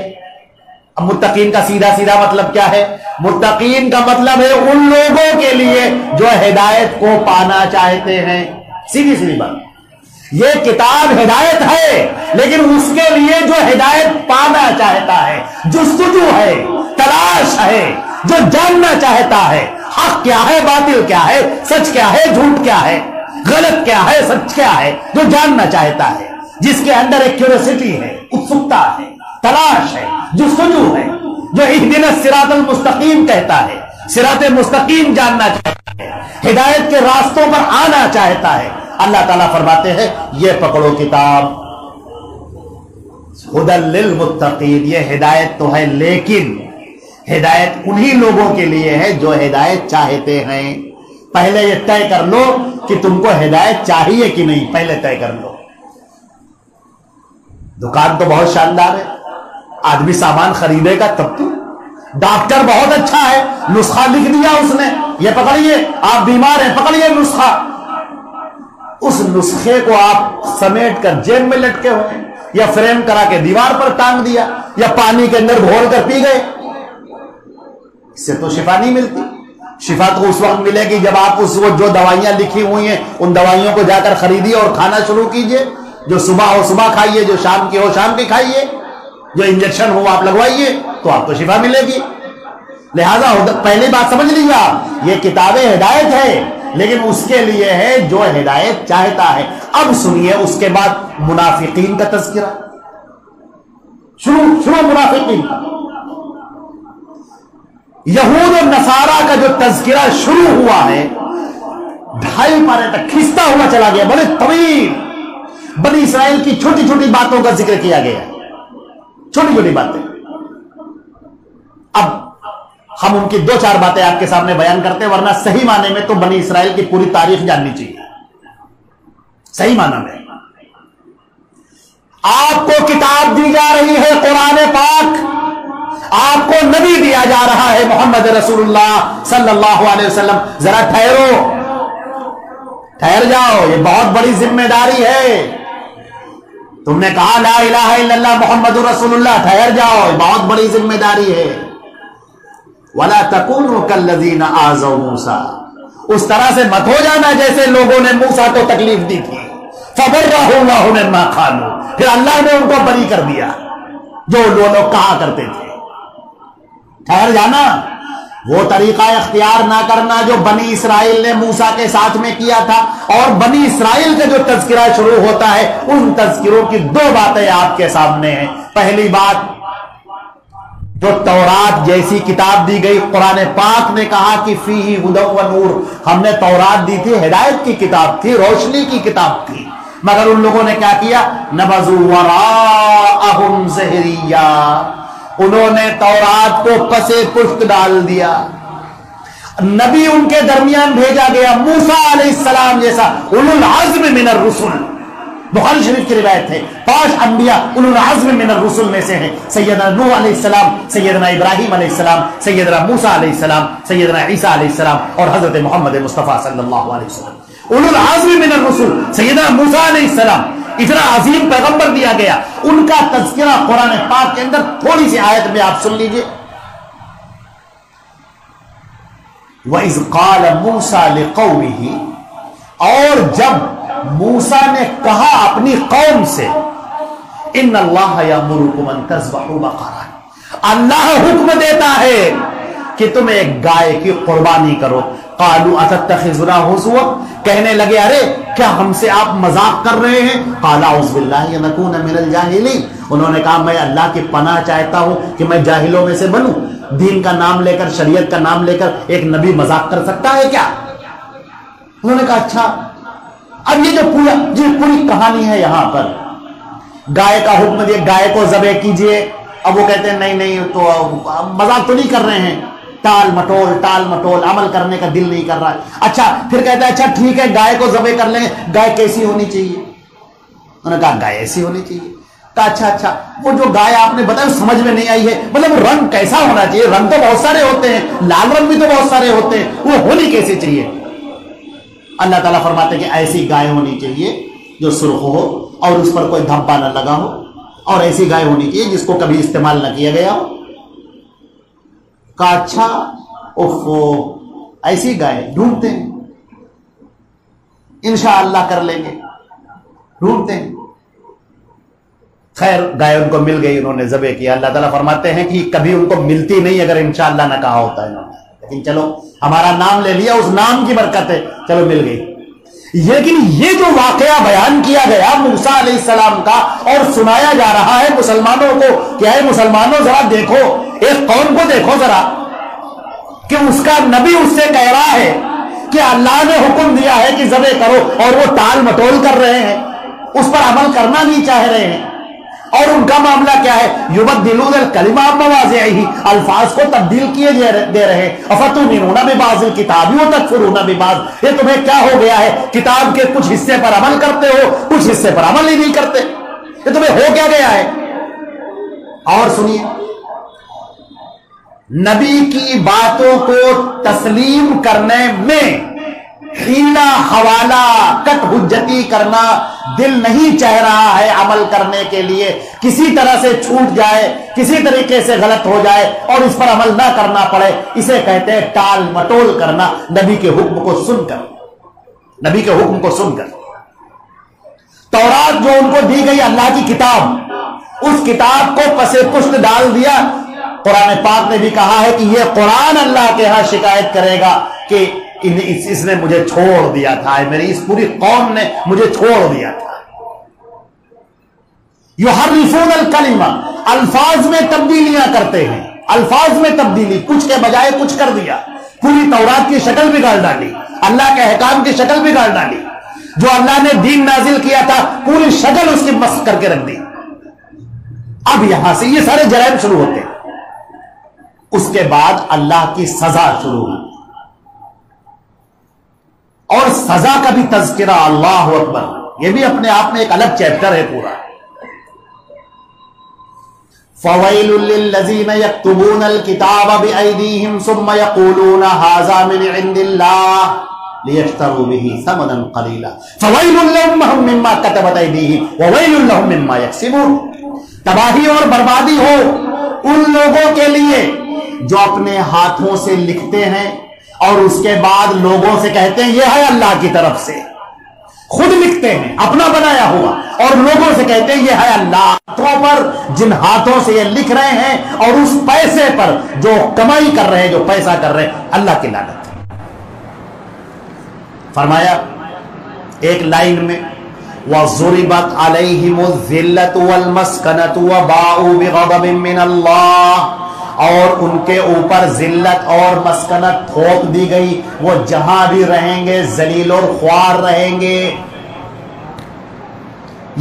اب متقین کا سیدھا سیدھا مطلب کیا ہے؟ متقین کا مطلب ہے ان لوگوں کے لیے جو ہدایت کو پانا چاہتے ہیں، سیدھی سیدھی بات۔ یہ کتاب ہدایت ہے، لیکن اس کے لیے جو ہدایت پانا چاہتا ہے، جستجو ہے، تلاش ہے، جو جاننا چاہتا ہے حق کیا ہے، باطل کیا ہے، سچ کیا ہے، جھوٹ کیا ہے، غلط کیا ہے، سچ کیا ہے، جو جاننا چاہتا ہے، جس کے اندر ایک کیوریوسٹی ہے، اتسکتا ہے، تلاش ہے، جستجو ہے، جو اہدنا الصراط المستقیم کہتا ہے، صراط مستقیم جاننا چاہتا ہے، ہدایت کے راستوں پر آنا چاہتا ہے، اللہ تعالیٰ فرماتے ہیں یہ پکڑو کتاب، ہدی للمتقین، یہ ہدایت تو ہے، لیکن ہدایت انہی لوگوں کے لیے ہے جو ہدایت چاہتے ہیں۔ پہلے یہ طے کر لو کہ تم کو ہدایت چاہیے کہ نہیں، پہلے طے کر لو۔ دکان تو بہت شاندار ہے، آدمی سامان خریدے گا تب تو، ڈاکٹر بہت اچھا ہے، نسخہ لکھ دیا اس نے، یہ پکڑیے آپ بیمار ہیں، پکڑیے نسخہ، اس نسخے کو آپ سمیٹ کر جیب میں لٹکے ہوئے یا فریم کرا کے دیوار پر ٹانگ دیا یا پانی کے اندر گھول کر پی گئے، اس سے تو شفا نہیں ملتی۔ شفا تو اس وقت ملے گی جب آپ اس وقت جو دوائیاں لکھی ہوئی ہیں ان دوائیوں کو جا کر خریدیے اور کھانا شروع کیجئے، جو صبح ہو صبح کھائیے، جو شام کی ہو شام کی کھائیے، جو انجیکشن ہو آپ لگوائیے تو آپ کو شفا ملے گی۔ لہذا پہلی بات سمجھ لیجیے آپ، یہ کتابیں ہدایت ہے، لیکن اس کے لیے ہے جو ہدایت چاہتا ہے۔ اب سنیے اس کے بعد منافقین کا تذکرہ، شروع منافقین کا، یہود و نصارہ کا جو تذکرہ شروع ہوا ہے 2.5 پارے تک کھنچتا ہوا چلا گیا، بڑے طویل، بنی اسرائیل کی چھوٹی چھوٹی باتوں کا ذکر کیا گیا، چھوٹی چھوٹی باتیں۔ اب ہم ان کی 2-4 باتیں آپ کے سامنے بیان کرتے ہیں، ورنہ صحیح معنی میں تو بنی اسرائیل کی پوری تاریخ جاننی چاہیے، صحیح معنی میں۔ آپ کو کتاب دی جا رہی ہے قرآن پاک، آپ کو نبی دیا جا رہا ہے محمد رسول اللہ صلی اللہ علیہ وسلم، ذرا ٹھہر جاؤ، یہ بہت بڑی ذمہ داری ہے۔ تم نے کہا لا الہ الا اللہ محمد رسول اللہ، ٹھہر جاؤ، یہ بہت بڑی ذمہ داری ہے۔ وَلَا تَكُونُوا كَالَّذِينَ آذَوْا مُوسَىٰ، اس طرح سے مت ہو جانا جیسے لوگوں نے موسیٰ کو تکلیف دی تھی، فَبَرَّهُ اللَّهُ مِمَّا قَالُوا، پھر اللہ نے ان کو بری کر دیا جو وہ لوگ کہا کرتے تھے۔ ٹھہر جانا، وہ طریقہ اختیار نہ کرنا جو بنی اسرائیل نے موسیٰ کے ساتھ میں کیا تھا۔ اور بنی اسرائیل کا جو تذکرہ شروع ہوتا ہے ان تذکروں کی 2 باتیں آپ کے سامنے ہیں۔ پہلی بات، جو تورات جیسی کتاب دی گئی، قرآن پاک نے کہا کہ فیہ ھدی و نور، ہم نے تورات دی تھی، ہدایت کی کتاب تھی، روشنی کی کتاب تھی، مگر ان لوگوں نے کیا کیا؟ نبذوا وراءہم ظہریہ، انہوں نے تورات کو پسے پشت ڈال دیا۔ نبی ان کے درمیان بھیجا گیا، موسیٰ علیہ السلام جیسا اولو العزم من الرسل، بخاری شریف کی روایت ہے 5 انبیاء اولو العزم من الرسل میں سے ہیں، سیدنا نوح علیہ السلام، سیدنا ابراہیم علیہ السلام، سیدنا موسیٰ علیہ السلام، سیدنا عیسیٰ علیہ السلام اور حضرت محمد مصطفیٰ صلی اللہ علیہ وسلم۔ اولو العزم من الرسل، سیدنا موسیٰ علیہ السلام، اتنا عظیم پیغمبر دیا گیا، ان کا تذکرہ قرآن پاک کے اندر تھوڑی سی آیت میں آپ سن لیجئے۔ وَإِذْ قَالَ مُوسَىٰ لِقَوْمِهِ، اور جب موسیٰ نے کہا اپنی قوم سے، ان اللہ یامرکم ان تذبحوا بقرہ، اللہ حکم دیتا ہے کہ تم ایک گائے کی قربانی کرو۔ قالوا اتتخذنا ہزوا، کہنے لگے ارے کیا ہم سے آپ مذاق کر رہے ہیں؟ قال اعوذ باللہ ان اکون من الجاہلین، انہوں نے کہا میں اللہ کی پناہ چاہتا ہوں کہ میں جاہلوں میں سے بنوں۔ دین کا نام لے کر، شریعت کا نام لے کر ایک نبی مذاق کر سکتا ہے کیا؟ انہوں نے کہا اچھا، اب یہ جو پوری کہانی ہے یہاں پر، گائے کا حکم دیا، گائے کو ذبح کیجئے، اب وہ کہتے ہیں نہیں تو مذاق تو نہیں کر رہے ہیں، ٹال مٹول عمل کرنے کا دل نہیں کر رہا ہے۔ اچھا پھر کہتا ہے اچھا ٹھیک ہے گائے کو ذبح کر لیں، گائے کیسی ہونی چاہیے؟ انہوں نے کہا گائے ایسی ہونی چاہیے۔ کہا اچھا وہ جو گائے آپ نے بتایا سمجھ میں نہیں آئی ہے، مطلب رنگ کیسا ہونا چاہیے؟ رنگ تو بہت سارے ہوتے ہیں، لال رنگ بھی تو بہت سارے ہوتے ہیں، وہ ہونی کیسے چاہیے؟ اللہ تعالیٰ فرماتے ہیں کہ ایسی گائے ہونی چاہیے جو سرخ ہو اور اس پر کوئی دھبا نہ لگا ہو، اور ایسی گائے ہونی چاہیے جس کو کبھی استعمال نہ کیا گیا ہو۔ کہا اچھا ایسی گائے ڈھونڈتے ہیں، انشاءاللہ کر لیں گے، ڈھونڈتے ہیں۔ خیر گائے ان کو مل گئی، انہوں نے ذبح کیا۔ اللہ تعالیٰ فرماتے ہیں کہ کبھی ان کو ملتی نہیں اگر انشاءاللہ نہ کہا ہوتا انہوں نے، لیکن چلو ہمارا نام لے لیا، اس نام کی برکت ہے، چلو مل گئی۔ لیکن یہ جو واقعہ بیان کیا گیا موسیٰ علیہ السلام کا اور سنایا جا رہا ہے مسلمانوں کو، کیا ہے مسلمانوں ذرا دیکھو، ایک قوم کو دیکھو ذرا کہ اس کا نبی اس سے کہہ رہا ہے کہ اللہ نے حکم دیا ہے کہ ذبح کرو، اور وہ ٹال مٹول کر رہے ہیں، اس پر عمل کرنا نہیں چاہ رہے ہیں۔ اور ان کا معاملہ کیا ہے؟ یبدلون الکلمہ عن مواضعہ، الفاظ کو تبدیل کیے دے رہے ہیں۔ افتؤمنون ببعض الکتاب وتکفرون ببعض، یہ تمہیں کیا ہو گیا ہے؟ کتاب کے کچھ حصے پر عمل کرتے ہو، کچھ حصے پر عمل ہی نہیں کرتے، یہ تمہیں ہو کیا گیا ہے؟ اور سنیے، نبی کی باتوں کو تسلیم کرنے میں حیلہ حوالہ کٹ حجتی کرنا دل نہیں چاہ رہا ہے عمل کرنے کے لیے، کسی طرح سے چھوٹ جائے، کسی طریقے سے غلط ہو جائے اور اس پر عمل نہ کرنا پڑے، اسے کہتے ہیں ٹال مٹول کرنا نبی کے حکم کو سن کر، نبی کے حکم کو سن کر۔ تورات جو ان کو دی گئی اللہ کی کتاب، اس کتاب کو پسے پشت ڈال دیا۔ قرآن پاک نے بھی کہا ہے کہ یہ قرآن اللہ کے ہاں شکایت کرے گا کہ اس نے مجھے چھوڑ دیا تھا، میری اس پوری قوم نے مجھے چھوڑ دیا تھا۔ یحرفون الکلمہ، الفاظ میں تبدیلیاں کرتے ہیں، الفاظ میں تبدیلی، کچھ کے بجائے کچھ کر دیا، پوری تورات کی شکل بگاڑ ڈالی، اللہ کے احکام کی شکل بگاڑ ڈالی، جو اللہ نے دین نازل کیا تھا پوری شکل اس کی مسخ کر کے رکھ دی۔ اب یہاں سے یہ سارے جرائم شروع ہوتے ہیں، اس کے بعد اللہ کی سزا شروع ہوئی، اور سزا کا بھی تذکرہ، اللہ اکبر، یہ بھی اپنے آپ میں ایک الگ چیپٹر ہے پورا۔ فَوَيْلٌ لِّلَّذِينَ يَكْتُبُونَ الْكِتَابَ بِأَيْدِيهِمْ ثُمَّ يَقُولُونَ هَٰذَا مِنْ عِندِ اللَّهِ لِيَشْتَرُوا بِهِ ثَمَنًا قَلِيلًا فَوَيْلٌ لَّهُم مِّمَّا كَتَبَتْ أَيْدِيهِمْ وَوَيْلٌ لَّهُم مِّمَّا يَكْسِبُونَ۔ تباہی اور بربادی ہو ان لوگوں کے لیے جو اپنے ہاتھوں سے لکھتے ہیں اور اس کے بعد لوگوں سے کہتے ہیں یہ ہے اللہ کی طرف سے، خود لکھتے ہیں اپنا بنایا ہوا اور لوگوں سے کہتے ہیں یہ ہے اللہ، ہاتھوں پر جن ہاتھوں سے یہ لکھ رہے ہیں اور اس پیسے پر جو کمائی کر رہے ہیں، جو پیسہ کر رہے ہیں، اللہ کی لعنت۔ فرمایا ایک لائن میں وَضُرِبَتْ عَلَيْهِمُ الذِّلَّةُ وَالْمَسْكَنَةُ وَبَاءُوا بِغَضَبٍ مِّنَ اللَّهِ، اور ان کے اوپر ذلت اور مسکنت تھوپ دی گئی، وہ جہاں بھی رہیں گے ذلیل اور خوار رہیں گے۔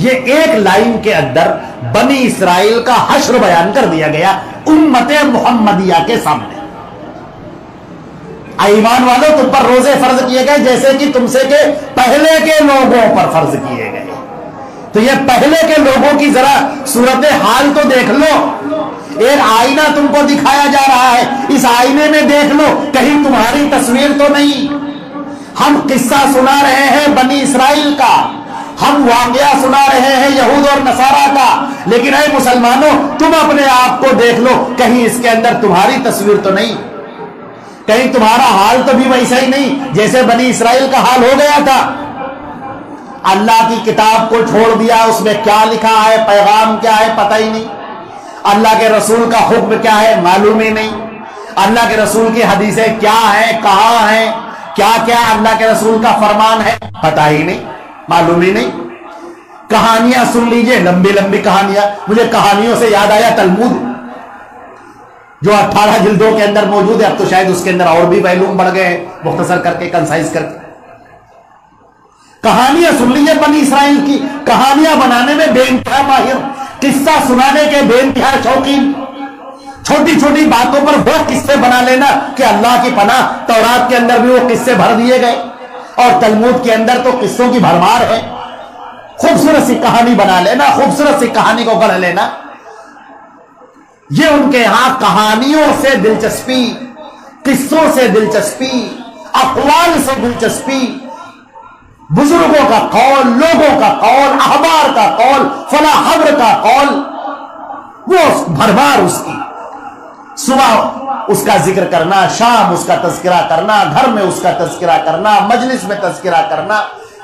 یہ ایک لائن کے اندر بنی اسرائیل کا حشر بیان کر دیا گیا امت محمدیہ کے سامنے۔ ایمان والوں، تم پر روزے فرض کیے گئے جیسے کہ تم سے کہ پہلے کے لوگوں پر فرض کیے گئے۔ تو یہ پہلے کے لوگوں کی ذرا صورت حال تو دیکھ لو، ایک آئینہ تم کو دکھایا جا رہا ہے، اس آئینے میں دیکھ لو کہیں تمہاری تصویر تو نہیں۔ ہم قصہ سنا رہے ہیں بنی اسرائیل کا، ہم واقعہ سنا رہے ہیں یہود اور نصارہ کا، لیکن اے مسلمانوں تم اپنے آپ کو دیکھ لو، کہیں اس کے اندر تمہاری تصویر تو نہیں، کہیں تمہارا حال تو بھی ویسا ہی نہیں جیسے بنی اسرائیل کا حال ہو گیا تھا۔ اللہ کی کتاب کو چھوڑ دیا، اس میں کیا لکھا ہے، پیغام کیا ہے پتہ ہی نہیں، اللہ کے رسول کا حکم کیا ہے معلوم ہی نہیں، اللہ کے رسول کی حدیثیں کیا ہیں، کہاں ہیں، کیا کیا اللہ کے رسول کا فرمان ہے پتہ ہی نہیں، معلوم ہی نہیں۔ کہانیاں سن لیجئے، لمبی لمبی کہانیاں، مجھے کہانیوں سے یاد آیا تلمود جو 18 جلدوں کے اندر موجود ہے، اب تو شاید اس کے اندر اور بھی ویلوم بڑھ گئے ہیں، مختصر کر کے کنسائز کر کے کہانیاں سن لیجئے بنی اسرائیل کی، کہانیاں بنانے میں بے انتہا ماہر، قصہ سنانے کے بے انتہا شوقین، چھوٹی چھوٹی باتوں پر وہ قصے بنا لینا کہ اللہ کی پناہ، تورات کے اندر بھی وہ قصے بھر دیے گئے اور تلمود کے اندر تو قصوں کی بھرمار ہے۔ خوبصورت سی کہانی بنا لینا، خوبصورت سی کہانی کو گڑھ لینا، یہ ان کے ہاں کہانیوں سے دلچسپی، قصوں سے دلچسپی، اقوال سے دلچسپی، بزرگوں کا قول، لوگوں کا قول، احبار کا قول، فلاں حبر کا قول، وہ بھرمار اس کی، صبح اس کا ذکر کرنا، شام اس کا تذکرہ کرنا، گھر میں اس کا تذکرہ کرنا، مجلس میں تذکرہ کرنا،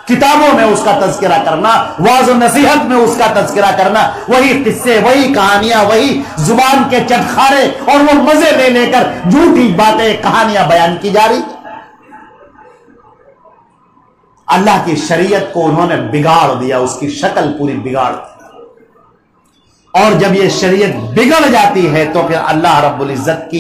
کتابوں میں اس کا تذکرہ کرنا، واعظ و نصیحت میں اس کا تذکرہ کرنا، وہی قصے، وہی کہانیاں، وہی زبان کے چٹخارے اور وہ مزے لے لے کر جھوٹی باتیں، کہانیاں بیان کی جا رہی۔ اللہ کی شریعت کو انہوں نے بگاڑ دیا، اس کی شکل پوری بگاڑ دی، اور جب یہ شریعت بگڑ جاتی ہے تو پھر اللہ رب العزت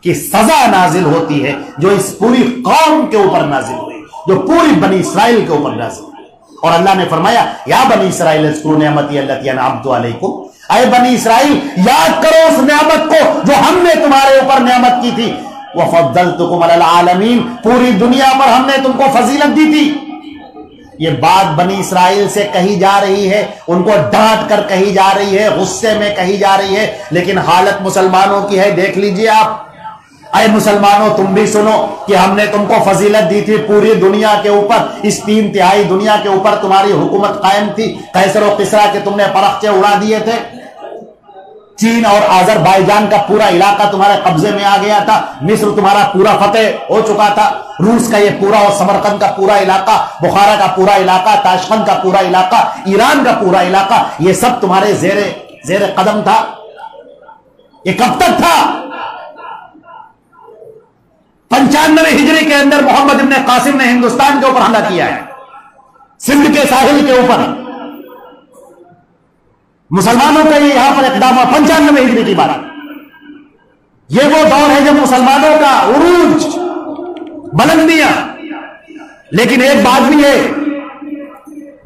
کی سزا نازل ہوتی ہے، جو اس پوری قوم کے اوپر نازل ہوئی، جو پوری بنی اسرائیل کے اوپر نازل ہوئی۔ اور اللہ نے فرمایا یا بنی اسرائیل اذکروا نعمتی التی انعمت علیکم، اے بنی اسرائیل یاد کرو اس نعمت کو جو ہم نے تمہارے اوپر نعمت کی تھی، وفضلتکم علی العالمین، پوری دنیا پر ہم نے تم کو فضیلت دی تھی۔ یہ بات بنی اسرائیل سے کہی جا رہی ہے، ان کو ڈانٹ کر کہی جا رہی ہے، غصے میں کہی جا رہی ہے، لیکن حالت مسلمانوں کی ہے، دیکھ لیجئے آپ۔ اے مسلمانوں تم بھی سنو کہ ہم نے تم کو فضیلت دی تھی پوری دنیا کے اوپر، اس 3/3 دنیا کے اوپر تمہاری حکومت قائم تھی، قیصر و کسریٰ کے تم نے پرخچے اڑا دیے تھے، چین اور آذربائیجان کا پورا علاقہ تمہارے قبضے میں آ گیا تھا، مصر تمہارا پورا فتح ہو چکا تھا، روس کا یہ پورا اور سمرقند کا پورا علاقہ، بخارا کا پورا علاقہ، تاشقند کا پورا علاقہ، ایران کا پورا علاقہ، یہ سب تمہارے زیر قدم تھا۔ یہ کب تک تھا؟ 95 ہجری کے اندر محمد ابن قاسم نے ہندوستان کے اوپر حملہ کیا ہے، سندھ کے ساحل کے اوپر، مسلمانوں کا یہ یہاں پر اقدام 95 ہجری کی بات۔ یہ وہ دور ہے جب مسلمانوں کا عروج، بلندیاں، لیکن ایک بات بھی ہے،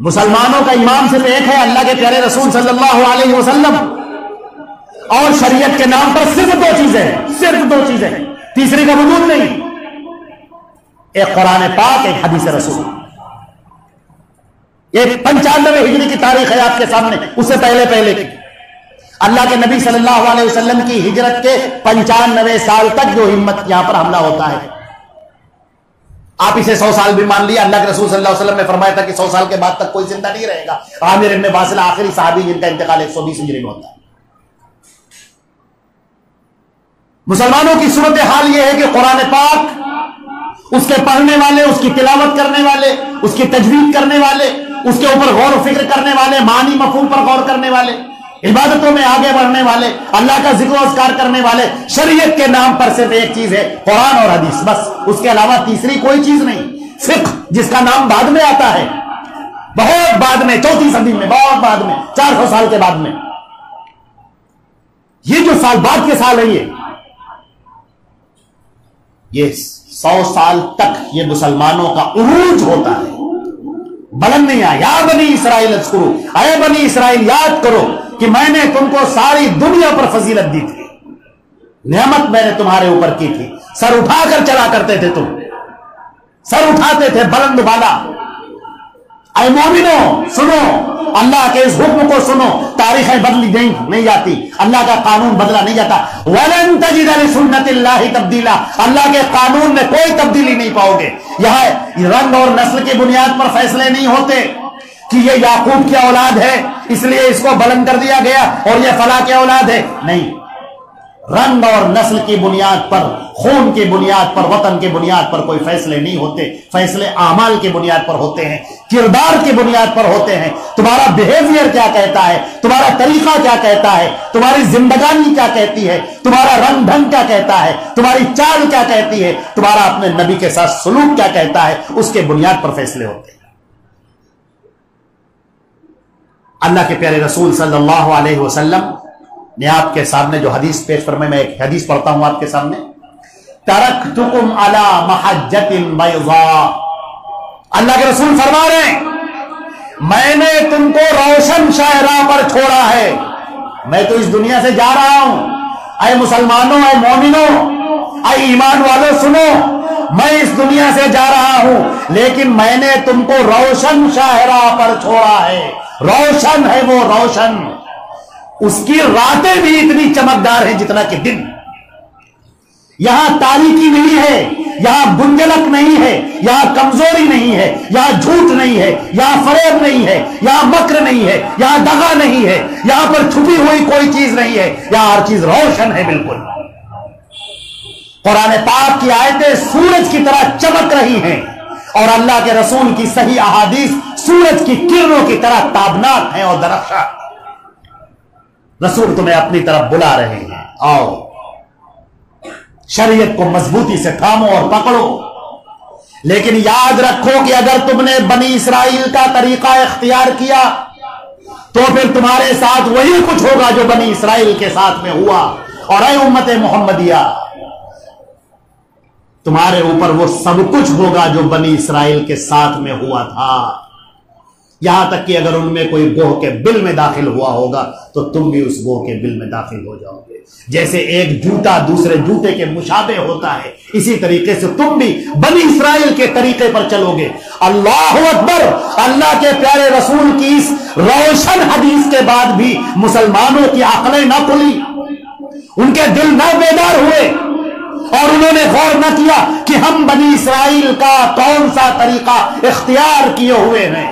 مسلمانوں کا امام صرف ایک ہے، اللہ کے پیارے رسول صلی اللہ علیہ وسلم، اور شریعت کے نام پر صرف 2 چیزیں ہیں، صرف 2 چیزیں ہیں، تیسری کا وجود نہیں، ایک قرآن پاک، ایک حدیث رسول۔ یہ 95 ہجری کی تاریخ ہے آپ کے سامنے، اس سے پہلے کی اللہ کے نبی صلی اللہ علیہ وسلم کی ہجرت کے 95 سال تک جو ہمت یہاں پر حملہ ہوتا ہے، آپ اسے 100 سال بھی مان لیا، اللہ کے رسول صلی اللہ علیہ وسلم نے فرمایا تھا کہ 100 سال کے بعد تک کوئی زندہ نہیں رہے گا۔ عامر ابن واصلہ آخری صحابی جن کا انتقال 120 ہجری میں ہوتا ہے۔ مسلمانوں کی صورتحال یہ ہے کہ قرآن پاک، اس کے پڑھنے والے، اس کی تلاوت کرنے والے، اس کی تجوید کرنے والے، اس کے اوپر غور و فکر کرنے والے، معنی مفہوم پر غور کرنے والے، عبادتوں میں آگے بڑھنے والے، اللہ کا ذکر و اذکار کرنے والے، شریعت کے نام پر صرف ایک چیز ہے، قرآن اور حدیث، بس، اس کے علاوہ تیسری کوئی چیز نہیں۔ فقہ جس کا نام بعد میں آتا ہے، بہت بعد میں، 4 صدی میں، بہت بعد میں، 400 سال کے بعد میں، یہ جو سال بعد کے سال ہے، یہ 100 سال تک یہ مسلمانوں کا عروج ہوتا ہے، بلندیاں۔ یا بنی اسرائیل اذکروا، اے بنی اسرائیل یاد کرو کہ میں نے تم کو ساری دنیا پر فضیلت دی تھی، نعمت میں نے تمہارے اوپر کی تھی، سر اٹھا کر چلا کرتے تھے، تم سر اٹھاتے تھے بلند بالا۔ اے مومنوں سنو، اللہ کے اس حکم کو سنو، تاریخیں بدلی نہیں جاتی، اللہ کا قانون بدلا نہیں جاتا۔ وَلَن تَجِدَ لِسُنَّتِ اللَّهِ تَبْدِيلًا، اللہ کے قانون میں کوئی تبدیلی نہیں پاؤ گے۔ یہاں رنگ اور نسل کی بنیاد پر فیصلے نہیں ہوتے کہ یہ یعقوب کی اولاد ہے اس لیے اس کو بلند کر دیا گیا اور یہ فلاں کی اولاد ہے، نہیں، رنگ اور نسل کی بنیاد پر، خون کی بنیاد پر، وطن کی بنیاد پر کوئی فیصلے نہیں ہوتے، فیصلے اعمال کی بنیاد پر ہوتے ہیں، کردار کی بنیاد پر ہوتے ہیں۔ تمہارا بیہیویئر کیا کہتا ہے، تمہارا طریقہ کیا کہتا ہے، تمہاری زندگانی کیا کہتی ہے، تمہارا رنگ ڈھنگ کیا کہتا ہے، تمہاری چال کیا کہتی ہے، تمہارا اپنے نبی کے ساتھ سلوک کیا کہتا ہے، اس کے بنیاد پر فیصلے ہوتے ہیں۔ اللہ کے پیارے رسول صلی اللہ علیہ وسلم نے آپ کے سامنے جو حدیث پیش فرمائی، میں ایک حدیث پڑھتا ہوں آپ کے سامنے۔ ترکتکم علی محجۃ بیضاء، اللہ کے رسول فرما رہے ہیں میں نے تم کو روشن شاہراہ پر چھوڑا ہے، میں تو اس دنیا سے جا رہا ہوں۔ اے مسلمانوں، اے مومنوں، اے ایمان والوں سنو، میں اس دنیا سے جا رہا ہوں لیکن میں نے تم کو روشن شاہراہ پر چھوڑا ہے. روشن ہے وہ روشن، اس کی راتیں بھی اتنی چمکدار ہیں جتنا کہ دن. یہاں تاریکی نہیں ہے، یہاں گنجلک نہیں ہے، یہاں کمزوری نہیں ہے، یہاں جھوٹ نہیں ہے، یہاں فریب نہیں ہے، یہاں مکر نہیں ہے، یہاں دغا نہیں ہے، یہاں پر چھپی ہوئی کوئی چیز نہیں ہے، یہاں ہر چیز روشن ہے بالکل. قرآن پاک کی آیتیں سورج کی طرح چمک رہی ہیں اور اللہ کے رسول کی صحیح احادیث سورج کی کرنوں کی طرح تابناک ہیں اور درخشاں. رسول تمہیں اپنی طرف بلا رہے ہیں، آؤ شریعت کو مضبوطی سے تھامو اور پکڑو. لیکن یاد رکھو کہ اگر تم نے بنی اسرائیل کا طریقہ اختیار کیا تو پھر تمہارے ساتھ وہی کچھ ہوگا جو بنی اسرائیل کے ساتھ میں ہوا. اور اے امت محمدیہ، تمہارے اوپر وہ سب کچھ ہوگا جو بنی اسرائیل کے ساتھ میں ہوا تھا. یہاں تک کہ اگر ان میں کوئی گوہ کے بل میں داخل ہوا ہوگا تو تم بھی اس گوہ کے بل میں داخل ہو جاؤ گے. جیسے ایک جوتا دوسرے جوتے کے مشابہ ہوتا ہے، اسی طریقے سے تم بھی بنی اسرائیل کے طریقے پر چلو گے. اللہ اکبر. اللہ کے پیارے رسول کی اس روشن حدیث کے بعد بھی مسلمانوں کی عقلیں نہ کھلی، ان کے دل نہ بیدار ہوئے اور انہوں نے غور نہ کیا کہ ہم بنی اسرائیل کا کون سا طریقہ اختیار کیے ہوئے ہیں.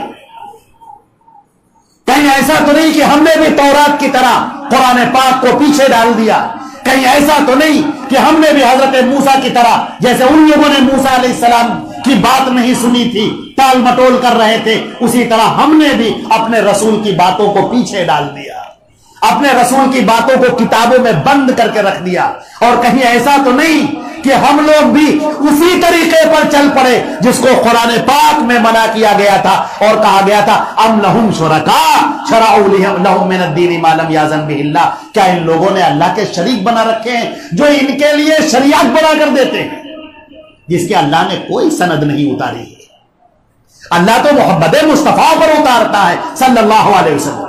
کہیں ایسا تو نہیں کہ ہم نے بھی تورات کی طرح قرآن پاک کو پیچھے ڈال دیا. کہیں ایسا تو نہیں کہ ہم نے بھی حضرت موسیٰ کی طرح، جیسے ان لوگوں نے موسیٰ علیہ السلام کی بات نہیں سنی تھی، ٹال مٹول کر رہے تھے، اسی طرح ہم نے بھی اپنے رسول کی باتوں کو پیچھے ڈال دیا، اپنے رسول کی باتوں کو کتابوں میں بند کر کے رکھ دیا. اور کہیں ایسا تو نہیں کہ ہم لوگ بھی اسی طریقے پر چل پڑے جس کو قرآن پاک میں منع کیا گیا تھا اور کہا گیا تھا ام لہم شرکاء شرعوا لہم من الدین ما لم یأذن بہ اللہ. کیا ان لوگوں نے اللہ کے شریک بنا رکھے ہیں جو ان کے لیے شریعت بنا کر دیتے ہیں جس کے اللہ نے کوئی سند نہیں اتاری ہے. اللہ تو محمد مصطفیٰ پر اتارتا ہے صلی اللہ علیہ وسلم.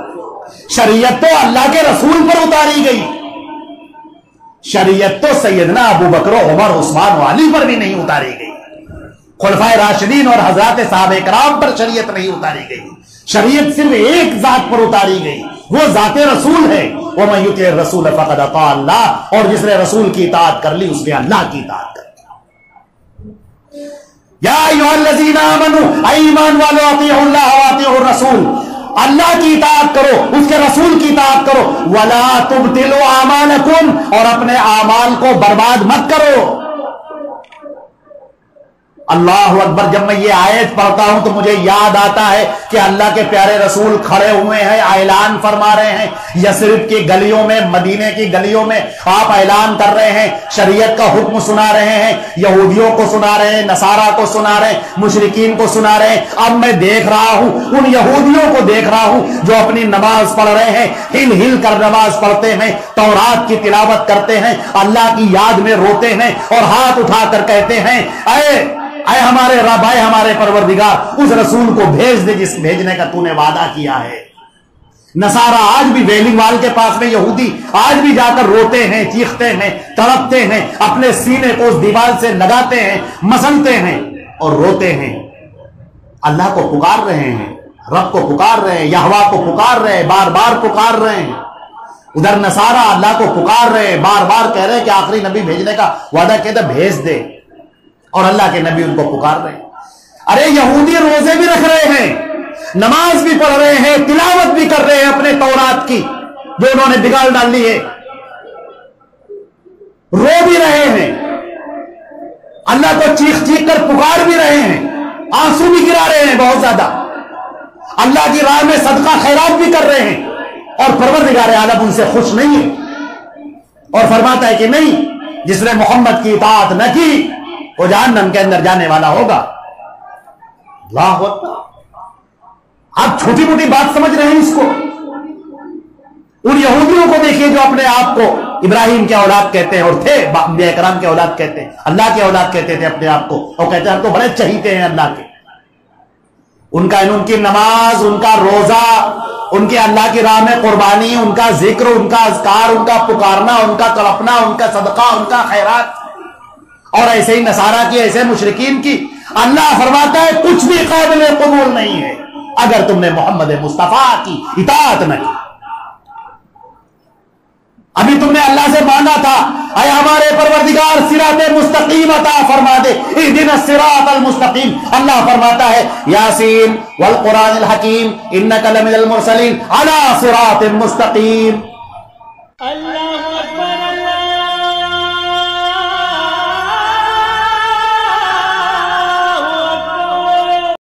شریعت تو اللہ کے رسول پر اتاری گئی. شریعت تو سیدنا ابو بکر و عمر عثمان و علی پر بھی نہیں اتاری گئی. خلفائے راشدین اور حضرات صحابہ کرام پر شریعت نہیں اتاری گئی. شریعت صرف ایک ذات پر اتاری گئی، وہ ذات رسول ہے. وَمَن يُطِعِ الرَّسُولَ فَقَدْ أَطَاعَ اللَّهَ. اور جس نے رسول کی اطاعت کر لی اس نے اللہ کی اطاعت کر لی. یا ایھا الذین آمنوا، اے ایمان والو، اطیعوا اللہ واطیعوا الرسول. اللہ کی اطاعت کرو، اس کے رسول کی اطاعت کرو. وَلَا تُبْطِلُوا أَعْمَالَكُمْ. اور اپنے اعمال کو برباد مت کرو. اللہ اکبر. جب میں یہ آیت پڑھتا ہوں تو مجھے یاد آتا ہے کہ اللہ کے پیارے رسول کھڑے ہوئے ہیں، اعلان فرما رہے ہیں. یثرب کی گلیوں میں، مدینے کی گلیوں میں آپ اعلان کر رہے ہیں، شریعت کا حکم سنا رہے ہیں، یہودیوں کو سنا رہے ہیں، نصارہ کو سنا رہے ہیں، مشرکین کو سنا رہے ہیں. اب میں دیکھ رہا ہوں، ان یہودیوں کو دیکھ رہا ہوں جو اپنی نماز پڑھ رہے ہیں، ہل ہل کر نماز پڑھتے ہیں، تورات کی تلاوت کرتے ہیں، اللہ کی یاد میں روتے ہیں اور ہاتھ اٹھا کر کہتے ہیں اے ہمارے رب، اے ہمارے پروردگار، اس رسول کو بھیج دے جس بھیجنے کا تو نے وعدہ کیا ہے. نصارہ آج بھی ویلنگ وال کے پاس میں، یہودی آج بھی جا کر روتے ہیں، چیختے ہیں، تڑپتے ہیں، اپنے سینے کو اس دیوار سے لگاتے ہیں، مسلتے ہیں اور روتے ہیں. اللہ کو پکار رہے ہیں، رب کو پکار رہے ہیں، یہوہ کو پکار رہے ہیں، بار بار پکار رہے ہیں. ادھر نصارہ اللہ کو پکار رہے ہیں، بار بار کہہ رہے ہیں کہ آخری نبی بھیجنے کا وعدہ کہتا بھیج دے، اور اللہ کے نبی ان کو پکار رہے ہیں. ارے یہودی روزے بھی رکھ رہے ہیں، نماز بھی پڑھ رہے ہیں، تلاوت بھی کر رہے ہیں اپنے تورات کی جو انہوں نے بگاڑ ڈال لی ہے، رو بھی رہے ہیں، اللہ کو چیخ چیخ کر پکار بھی رہے ہیں، آنسو بھی گرا رہے ہیں بہت زیادہ، اللہ کی راہ میں صدقہ خیرات بھی کر رہے ہیں، اور پروردگار عالم ان سے خوش نہیں ہے اور فرماتا ہے کہ نہیں، جس نے محمد کی اطاعت نہ کی وہ جہنم کے اندر جانے والا ہوگا. اللہ اکبر. آپ چھوٹی موٹی بات سمجھ رہے ہیں اس کو. ان یہودیوں کو دیکھیے جو اپنے آپ کو ابراہیم کے اولاد کہتے ہیں اور تھے انبیاء کرام کے اولاد کہتے ہیں، اللہ کے اولاد کہتے تھے اپنے آپ کو، اور کہتے ہیں ہم تو بڑے چہیتے ہیں اللہ کے. ان کی نماز، ان کا روزہ، ان کے اللہ کی راہ میں قربانی، ان کا ذکر، ان کا اذکار، ان کا پکارنا، ان کا تڑپنا، ان کا صدقہ، ان کا خیرات. اور ایسے ہی نصارہ کی، ایسے مشرکین کی اللہ فرماتا ہے کچھ بھی قابل قبول نہیں ہے اگر تم نے محمد مصطفیٰ کی اطاعت نہ کی۔ ابھی تم نے اللہ سے مانگا تھا اے ہمارے پروردگار صراط مستقیم عطا فرما دے، اہدنا الصراط المستقیم۔ اللہ فرماتا ہے یاسین والقرآن الحکیم انک لمن المرسلین علی صراط مستقیم۔ اللہ